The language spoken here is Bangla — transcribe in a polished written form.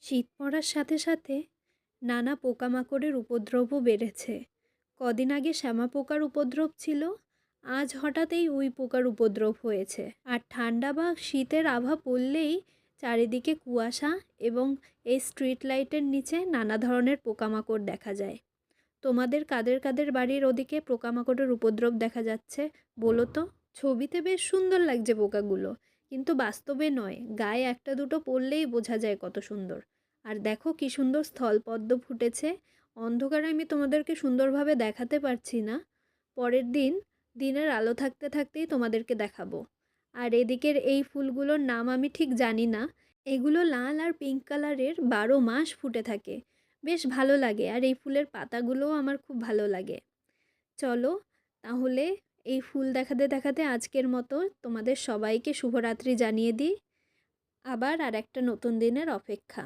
শীত পড়ার সাথে সাথে নানা পোকামাকড়ের উপদ্রবও বেড়েছে। কদিন আগে শ্যামা পোকার উপদ্রব ছিল, আজ হঠাৎ এই উই পোকার উপদ্রব হয়েছে। আর ঠান্ডা বা শীতের আভা পড়লেই চারিদিকে কুয়াশা এবং এই স্ট্রিট লাইটের নিচে নানা ধরনের পোকামাকড় দেখা যায়। তোমাদের কাদের কাদের বাড়ির ওদিকে পোকামাকড়ের উপদ্রব দেখা যাচ্ছে বলো তো? ছবিতে বেশ সুন্দর লাগছে পোকাগুলো, কিন্তু বাস্তবে নয়। গায়ে একটা দুটো পড়লেই বোঝা যায় কত সুন্দর। আর দেখো কি সুন্দর স্থলপদ্ম ফুটেছে। অন্ধকারে আমি তোমাদেরকে সুন্দরভাবে দেখাতে পারছি না, পরের দিন দিনের আলো থাকতে থাকতেই তোমাদেরকে দেখাবো। আর এদিকের এই ফুলগুলোর নাম আমি ঠিক জানি না। এগুলো লাল আর পিঙ্ক কালারের, 12 মাস ফুটে থাকে। বেশ ভালো লাগে, আর এই ফুলের পাতাগুলোও আমার খুব ভালো লাগে। চলো তাহলে এই ফুল দেখাতে দেখাতে আজকের মতো তোমাদের সবাইকে শুভরাত্রি জানিয়ে দিই। আবার আর একটা নতুন দিনের অপেক্ষা।